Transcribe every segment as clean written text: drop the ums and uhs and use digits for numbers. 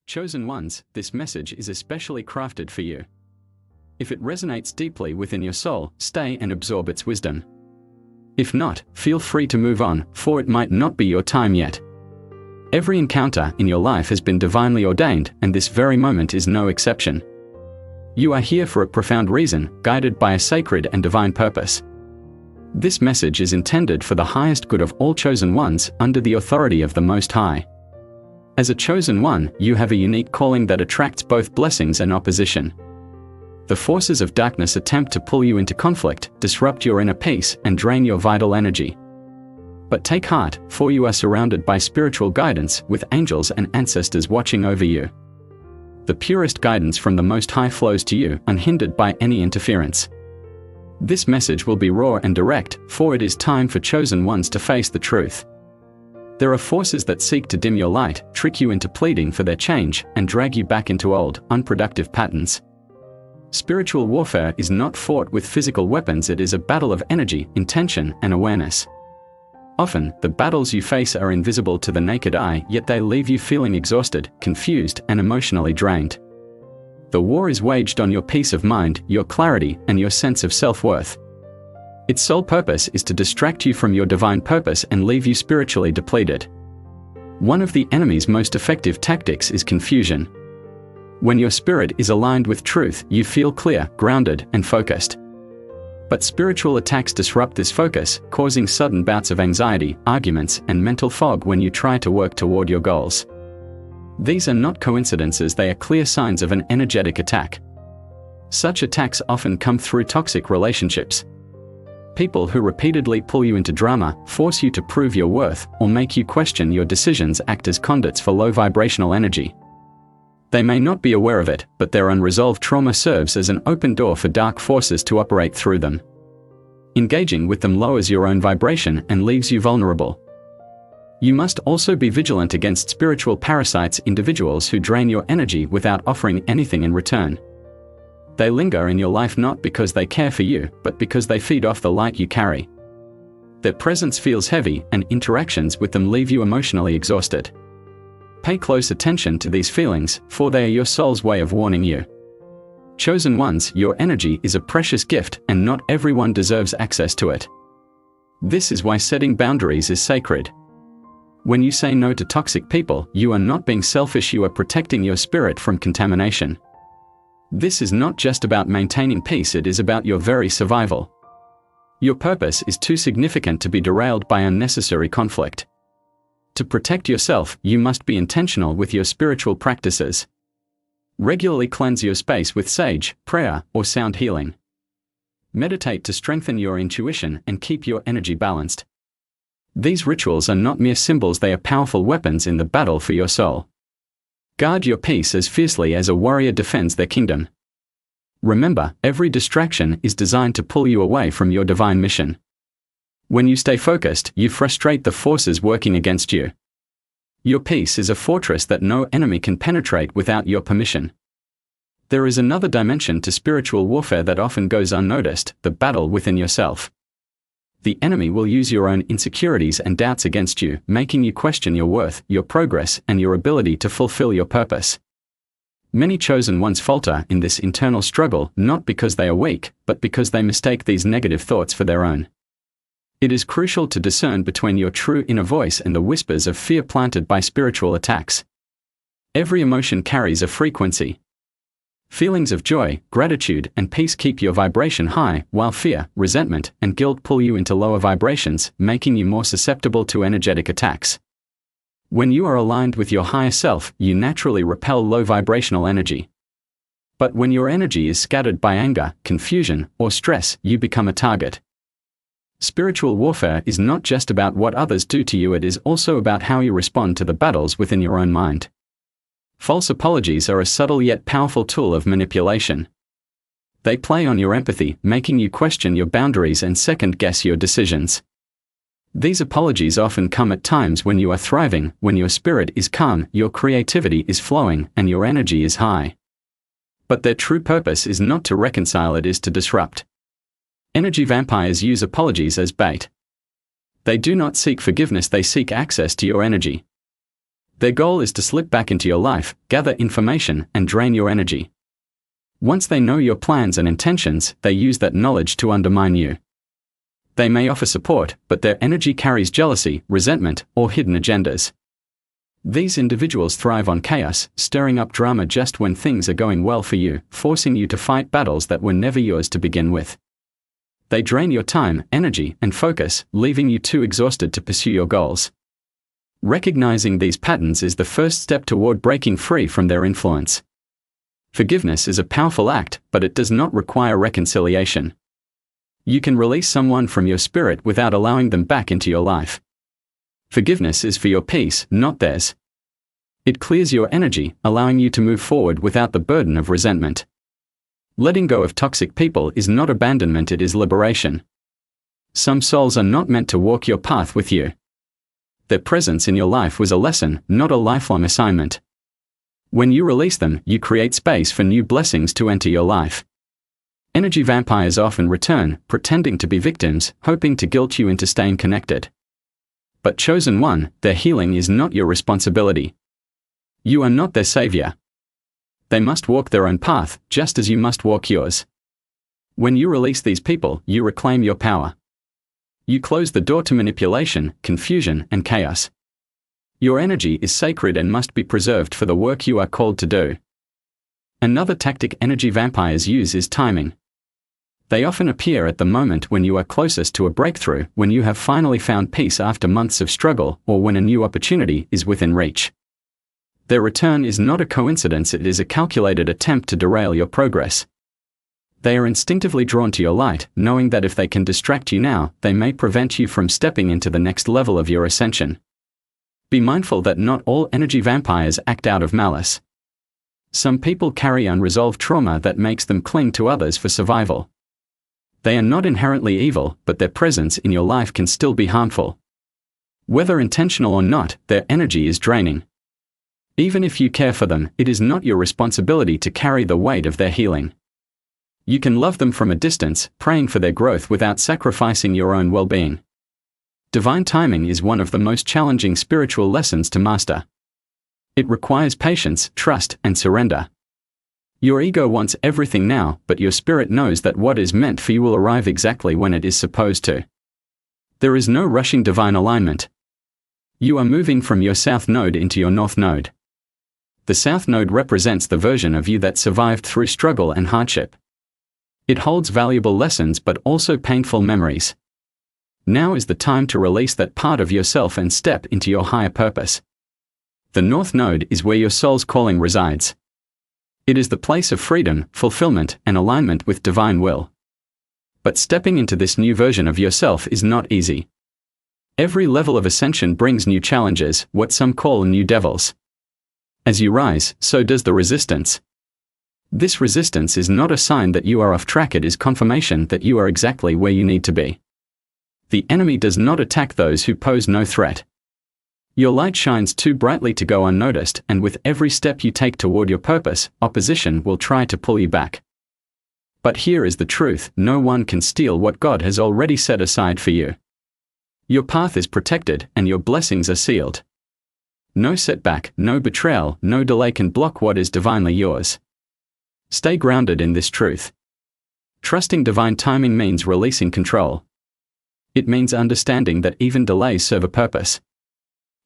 Chosen ones, this message is especially crafted for you. If it resonates deeply within your soul, stay and absorb its wisdom. If not, feel free to move on, for it might not be your time yet. Every encounter in your life has been divinely ordained, and this very moment is no exception. You are here for a profound reason, guided by a sacred and divine purpose. This message is intended for the highest good of all chosen ones, under the authority of the Most High. As a chosen one, you have a unique calling that attracts both blessings and opposition. The forces of darkness attempt to pull you into conflict, disrupt your inner peace, and drain your vital energy. But take heart, for you are surrounded by spiritual guidance, with angels and ancestors watching over you. The purest guidance from the Most High flows to you, unhindered by any interference. This message will be raw and direct, for it is time for chosen ones to face the truth. There are forces that seek to dim your light, trick you into pleading for their change, and drag you back into old, unproductive patterns. Spiritual warfare is not fought with physical weapons, it is a battle of energy, intention, and awareness. Often, the battles you face are invisible to the naked eye, yet they leave you feeling exhausted, confused, and emotionally drained. The war is waged on your peace of mind, your clarity, and your sense of self-worth. Its sole purpose is to distract you from your divine purpose and leave you spiritually depleted. One of the enemy's most effective tactics is confusion. When your spirit is aligned with truth, you feel clear, grounded, and focused. But spiritual attacks disrupt this focus, causing sudden bouts of anxiety, arguments, and mental fog when you try to work toward your goals. These are not coincidences, they are clear signs of an energetic attack. Such attacks often come through toxic relationships. People who repeatedly pull you into drama, force you to prove your worth, or make you question your decisions act as conduits for low vibrational energy. They may not be aware of it, but their unresolved trauma serves as an open door for dark forces to operate through them. Engaging with them lowers your own vibration and leaves you vulnerable. You must also be vigilant against spiritual parasites, individuals who drain your energy without offering anything in return. They linger in your life not because they care for you, but because they feed off the light you carry. Their presence feels heavy, and interactions with them leave you emotionally exhausted. Pay close attention to these feelings, for they are your soul's way of warning you. Chosen ones, your energy is a precious gift, and not everyone deserves access to it. This is why setting boundaries is sacred. When you say no to toxic people, you are not being selfish, you are protecting your spirit from contamination. This is not just about maintaining peace, it is about your very survival. Your purpose is too significant to be derailed by unnecessary conflict. To protect yourself, you must be intentional with your spiritual practices. Regularly cleanse your space with sage, prayer, or sound healing. Meditate to strengthen your intuition and keep your energy balanced. These rituals are not mere symbols, they are powerful weapons in the battle for your soul. Guard your peace as fiercely as a warrior defends their kingdom. Remember, every distraction is designed to pull you away from your divine mission. When you stay focused, you frustrate the forces working against you. Your peace is a fortress that no enemy can penetrate without your permission. There is another dimension to spiritual warfare that often goes unnoticed, the battle within yourself. The enemy will use your own insecurities and doubts against you, making you question your worth, your progress, and your ability to fulfill your purpose. Many chosen ones falter in this internal struggle, not because they are weak, but because they mistake these negative thoughts for their own. It is crucial to discern between your true inner voice and the whispers of fear planted by spiritual attacks. Every emotion carries a frequency. Feelings of joy, gratitude, and peace keep your vibration high, while fear, resentment, and guilt pull you into lower vibrations, making you more susceptible to energetic attacks. When you are aligned with your higher self, you naturally repel low vibrational energy. But when your energy is scattered by anger, confusion, or stress, you become a target. Spiritual warfare is not just about what others do to you, it is also about how you respond to the battles within your own mind. False apologies are a subtle yet powerful tool of manipulation. They play on your empathy, making you question your boundaries and second-guess your decisions. These apologies often come at times when you are thriving, when your spirit is calm, your creativity is flowing, and your energy is high. But their true purpose is not to reconcile, it is to disrupt. Energy vampires use apologies as bait. They do not seek forgiveness, they seek access to your energy. Their goal is to slip back into your life, gather information, and drain your energy. Once they know your plans and intentions, they use that knowledge to undermine you. They may offer support, but their energy carries jealousy, resentment, or hidden agendas. These individuals thrive on chaos, stirring up drama just when things are going well for you, forcing you to fight battles that were never yours to begin with. They drain your time, energy, and focus, leaving you too exhausted to pursue your goals. Recognizing these patterns is the first step toward breaking free from their influence. Forgiveness is a powerful act, but it does not require reconciliation. You can release someone from your spirit without allowing them back into your life. Forgiveness is for your peace, not theirs. It clears your energy, allowing you to move forward without the burden of resentment. Letting go of toxic people is not abandonment, it is liberation. Some souls are not meant to walk your path with you. Their presence in your life was a lesson, not a lifelong assignment. When you release them, you create space for new blessings to enter your life. Energy vampires often return, pretending to be victims, hoping to guilt you into staying connected. But chosen one, their healing is not your responsibility. You are not their savior. They must walk their own path, just as you must walk yours. When you release these people, you reclaim your power. You close the door to manipulation, confusion, and chaos. Your energy is sacred and must be preserved for the work you are called to do. Another tactic energy vampires use is timing. They often appear at the moment when you are closest to a breakthrough, when you have finally found peace after months of struggle, or when a new opportunity is within reach. Their return is not a coincidence, it is a calculated attempt to derail your progress. They are instinctively drawn to your light, knowing that if they can distract you now, they may prevent you from stepping into the next level of your ascension. Be mindful that not all energy vampires act out of malice. Some people carry unresolved trauma that makes them cling to others for survival. They are not inherently evil, but their presence in your life can still be harmful. Whether intentional or not, their energy is draining. Even if you care for them, it is not your responsibility to carry the weight of their healing. You can love them from a distance, praying for their growth without sacrificing your own well-being. Divine timing is one of the most challenging spiritual lessons to master. It requires patience, trust, and surrender. Your ego wants everything now, but your spirit knows that what is meant for you will arrive exactly when it is supposed to. There is no rushing divine alignment. You are moving from your south node into your north node. The south node represents the version of you that survived through struggle and hardship. It holds valuable lessons but also painful memories. Now is the time to release that part of yourself and step into your higher purpose. The north node is where your soul's calling resides. It is the place of freedom, fulfillment, and alignment with divine will. But stepping into this new version of yourself is not easy. Every level of ascension brings new challenges, what some call new devils. As you rise, so does the resistance. This resistance is not a sign that you are off track, it is confirmation that you are exactly where you need to be. The enemy does not attack those who pose no threat. Your light shines too brightly to go unnoticed, and with every step you take toward your purpose, opposition will try to pull you back. But here is the truth: no one can steal what God has already set aside for you. Your path is protected, and your blessings are sealed. No setback, no betrayal, no delay can block what is divinely yours. Stay grounded in this truth. Trusting divine timing means releasing control. It means understanding that even delays serve a purpose.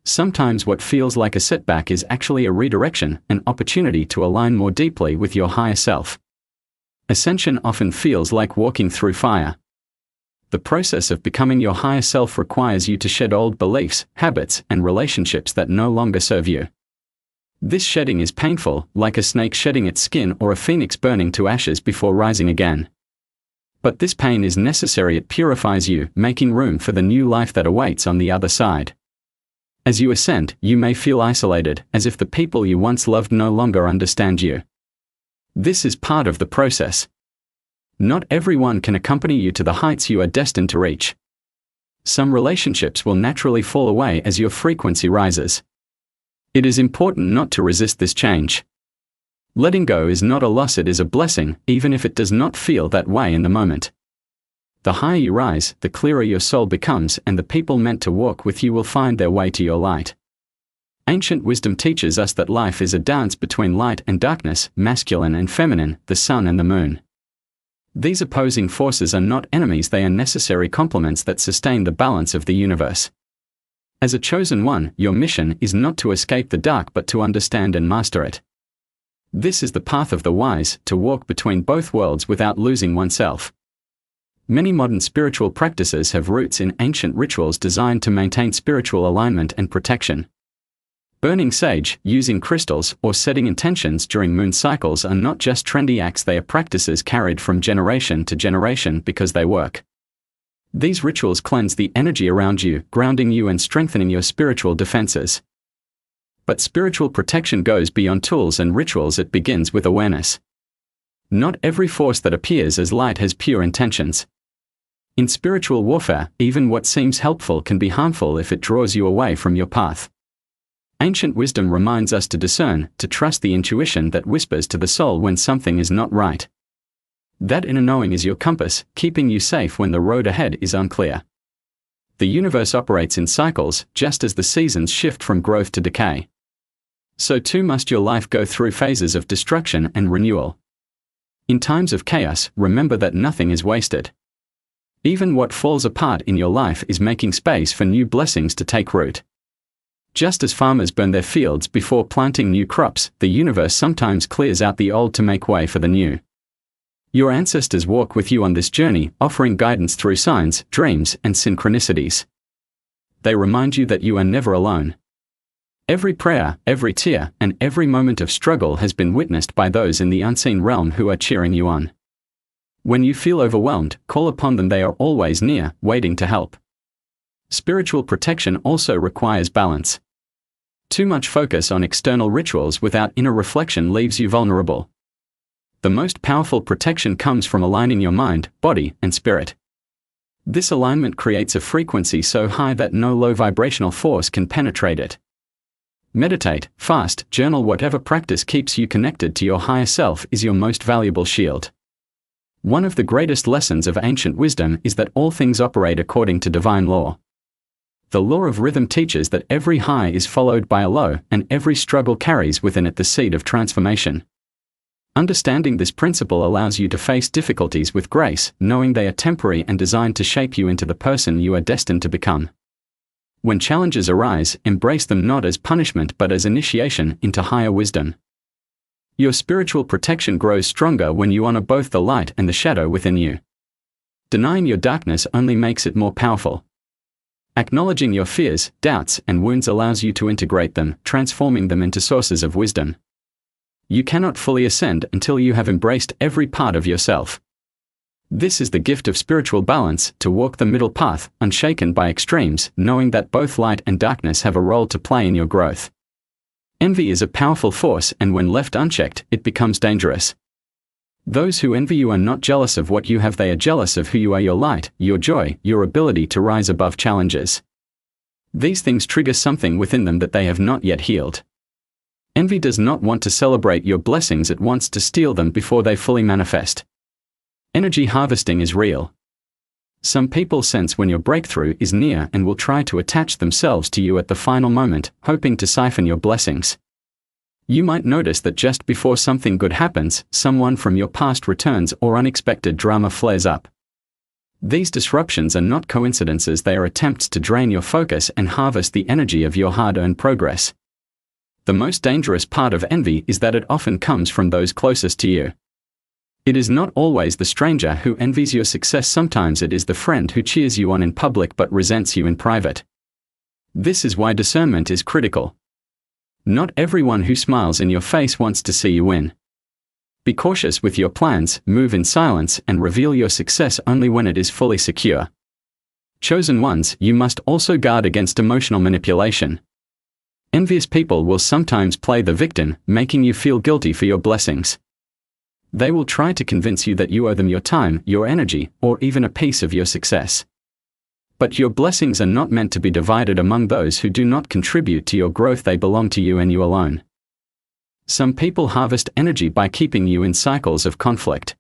Sometimes what feels like a setback is actually a redirection, an opportunity to align more deeply with your higher self. Ascension often feels like walking through fire. The process of becoming your higher self requires you to shed old beliefs, habits, and relationships that no longer serve you. This shedding is painful, like a snake shedding its skin or a phoenix burning to ashes before rising again. But this pain is necessary, it purifies you, making room for the new life that awaits on the other side. As you ascend, you may feel isolated, as if the people you once loved no longer understand you. This is part of the process. Not everyone can accompany you to the heights you are destined to reach. Some relationships will naturally fall away as your frequency rises. It is important not to resist this change. Letting go is not a loss, it is a blessing, even if it does not feel that way in the moment. The higher you rise, the clearer your soul becomes, and the people meant to walk with you will find their way to your light. Ancient wisdom teaches us that life is a dance between light and darkness, masculine and feminine, the sun and the moon. These opposing forces are not enemies, they are necessary complements that sustain the balance of the universe. As a chosen one, your mission is not to escape the dark but to understand and master it. This is the path of the wise, to walk between both worlds without losing oneself. Many modern spiritual practices have roots in ancient rituals designed to maintain spiritual alignment and protection. Burning sage, using crystals, or setting intentions during moon cycles are not just trendy acts, they are practices carried from generation to generation because they work. These rituals cleanse the energy around you, grounding you and strengthening your spiritual defenses. But spiritual protection goes beyond tools and rituals, it begins with awareness. Not every force that appears as light has pure intentions. In spiritual warfare, even what seems helpful can be harmful if it draws you away from your path. Ancient wisdom reminds us to discern, to trust the intuition that whispers to the soul when something is not right. That inner knowing is your compass, keeping you safe when the road ahead is unclear. The universe operates in cycles, just as the seasons shift from growth to decay. So too must your life go through phases of destruction and renewal. In times of chaos, remember that nothing is wasted. Even what falls apart in your life is making space for new blessings to take root. Just as farmers burn their fields before planting new crops, the universe sometimes clears out the old to make way for the new. Your ancestors walk with you on this journey, offering guidance through signs, dreams, and synchronicities. They remind you that you are never alone. Every prayer, every tear, and every moment of struggle has been witnessed by those in the unseen realm who are cheering you on. When you feel overwhelmed, call upon them, they are always near, waiting to help. Spiritual protection also requires balance. Too much focus on external rituals without inner reflection leaves you vulnerable. The most powerful protection comes from aligning your mind, body, and spirit. This alignment creates a frequency so high that no low vibrational force can penetrate it. Meditate, fast, journal, whatever practice keeps you connected to your higher self is your most valuable shield. One of the greatest lessons of ancient wisdom is that all things operate according to divine law. The law of rhythm teaches that every high is followed by a low, and every struggle carries within it the seed of transformation. Understanding this principle allows you to face difficulties with grace, knowing they are temporary and designed to shape you into the person you are destined to become. When challenges arise, embrace them not as punishment but as initiation into higher wisdom. Your spiritual protection grows stronger when you honor both the light and the shadow within you. Denying your darkness only makes it more powerful. Acknowledging your fears, doubts, and wounds allows you to integrate them, transforming them into sources of wisdom. You cannot fully ascend until you have embraced every part of yourself. This is the gift of spiritual balance, to walk the middle path, unshaken by extremes, knowing that both light and darkness have a role to play in your growth. Envy is a powerful force, and when left unchecked, it becomes dangerous. Those who envy you are not jealous of what you have, they are jealous of who you are, your light, your joy, your ability to rise above challenges. These things trigger something within them that they have not yet healed. Envy does not want to celebrate your blessings, it wants to steal them before they fully manifest. Energy harvesting is real. Some people sense when your breakthrough is near and will try to attach themselves to you at the final moment, hoping to siphon your blessings. You might notice that just before something good happens, someone from your past returns or unexpected drama flares up. These disruptions are not coincidences, they are attempts to drain your focus and harvest the energy of your hard-earned progress. The most dangerous part of envy is that it often comes from those closest to you. It is not always the stranger who envies your success, sometimes it is the friend who cheers you on in public but resents you in private. This is why discernment is critical. Not everyone who smiles in your face wants to see you win. Be cautious with your plans, move in silence, and reveal your success only when it is fully secure. Chosen ones, you must also guard against emotional manipulation. Envious people will sometimes play the victim, making you feel guilty for your blessings. They will try to convince you that you owe them your time, your energy, or even a piece of your success. But your blessings are not meant to be divided among those who do not contribute to your growth, they belong to you and you alone. Some people harvest energy by keeping you in cycles of conflict.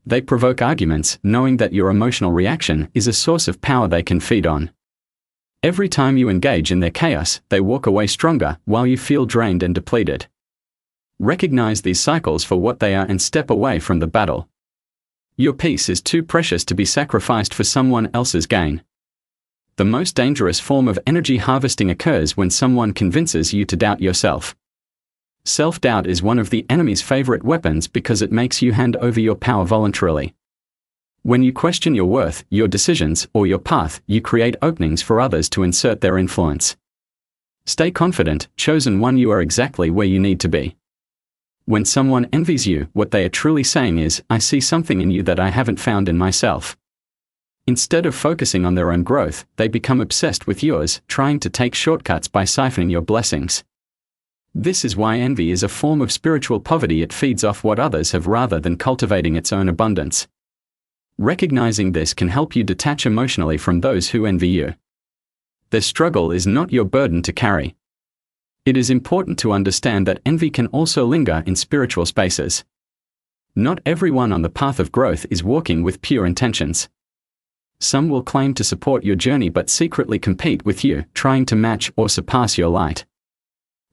They provoke arguments, knowing that your emotional reaction is a source of power they can feed on. Every time you engage in their chaos, they walk away stronger, while you feel drained and depleted. Recognize these cycles for what they are and step away from the battle. Your peace is too precious to be sacrificed for someone else's gain. The most dangerous form of energy harvesting occurs when someone convinces you to doubt yourself. Self-doubt is one of the enemy's favorite weapons because it makes you hand over your power voluntarily. When you question your worth, your decisions, or your path, you create openings for others to insert their influence. Stay confident, chosen one, you are exactly where you need to be. When someone envies you, what they are truly saying is, I see something in you that I haven't found in myself. Instead of focusing on their own growth, they become obsessed with yours, trying to take shortcuts by siphoning your blessings. This is why envy is a form of spiritual poverty. It feeds off what others have rather than cultivating its own abundance. Recognizing this can help you detach emotionally from those who envy you. Their struggle is not your burden to carry. It is important to understand that envy can also linger in spiritual spaces. Not everyone on the path of growth is walking with pure intentions. Some will claim to support your journey but secretly compete with you, trying to match or surpass your light.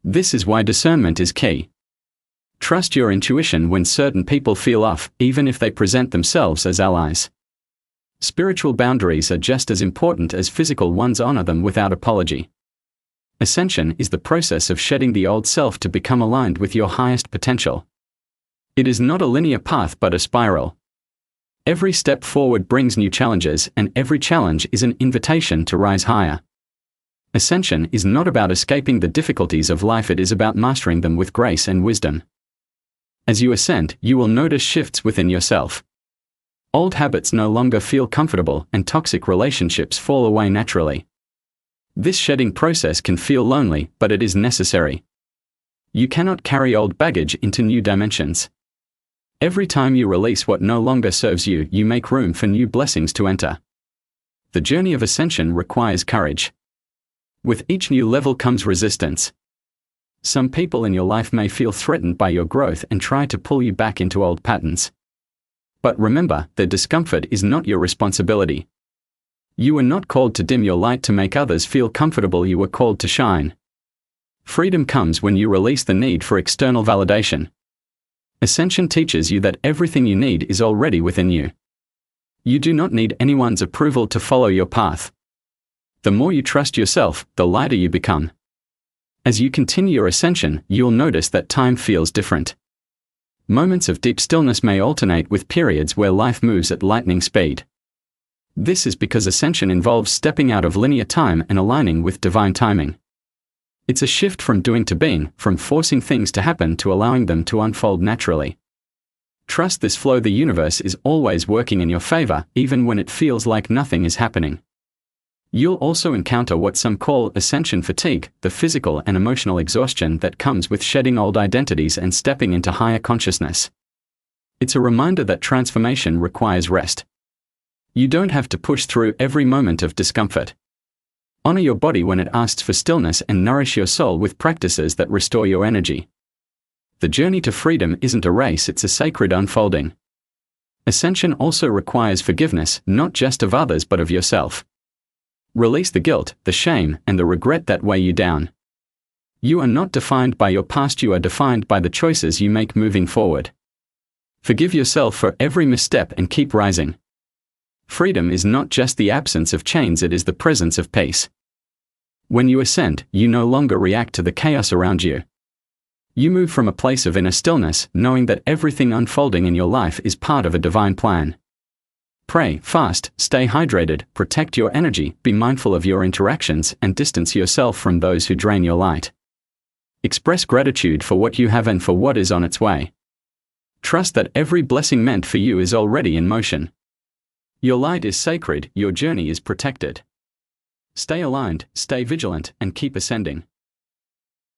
This is why discernment is key. Trust your intuition when certain people feel off, even if they present themselves as allies. Spiritual boundaries are just as important as physical ones. Honor them without apology. Ascension is the process of shedding the old self to become aligned with your highest potential. It is not a linear path but a spiral. Every step forward brings new challenges, and every challenge is an invitation to rise higher. Ascension is not about escaping the difficulties of life, it is about mastering them with grace and wisdom. As you ascend, you will notice shifts within yourself. Old habits no longer feel comfortable, and toxic relationships fall away naturally. This shedding process can feel lonely, but it is necessary. You cannot carry old baggage into new dimensions. Every time you release what no longer serves you, you make room for new blessings to enter. The journey of ascension requires courage. With each new level comes resistance. Some people in your life may feel threatened by your growth and try to pull you back into old patterns. But remember, their discomfort is not your responsibility. You were not called to dim your light to make others feel comfortable, you were called to shine. Freedom comes when you release the need for external validation. Ascension teaches you that everything you need is already within you. You do not need anyone's approval to follow your path. The more you trust yourself, the lighter you become. As you continue your ascension, you'll notice that time feels different. Moments of deep stillness may alternate with periods where life moves at lightning speed. This is because ascension involves stepping out of linear time and aligning with divine timing. It's a shift from doing to being, from forcing things to happen to allowing them to unfold naturally. Trust this flow. The universe is always working in your favor, even when it feels like nothing is happening. You'll also encounter what some call ascension fatigue, the physical and emotional exhaustion that comes with shedding old identities and stepping into higher consciousness. It's a reminder that transformation requires rest. You don't have to push through every moment of discomfort. Honor your body when it asks for stillness and nourish your soul with practices that restore your energy. The journey to freedom isn't a race, it's a sacred unfolding. Ascension also requires forgiveness, not just of others but of yourself. Release the guilt, the shame, and the regret that weigh you down. You are not defined by your past, you are defined by the choices you make moving forward. Forgive yourself for every misstep and keep rising. Freedom is not just the absence of chains, it is the presence of peace. When you ascend, you no longer react to the chaos around you. You move from a place of inner stillness, knowing that everything unfolding in your life is part of a divine plan. Pray, fast, stay hydrated, protect your energy, be mindful of your interactions, and distance yourself from those who drain your light. Express gratitude for what you have and for what is on its way. Trust that every blessing meant for you is already in motion. Your light is sacred, your journey is protected. Stay aligned, stay vigilant, and keep ascending.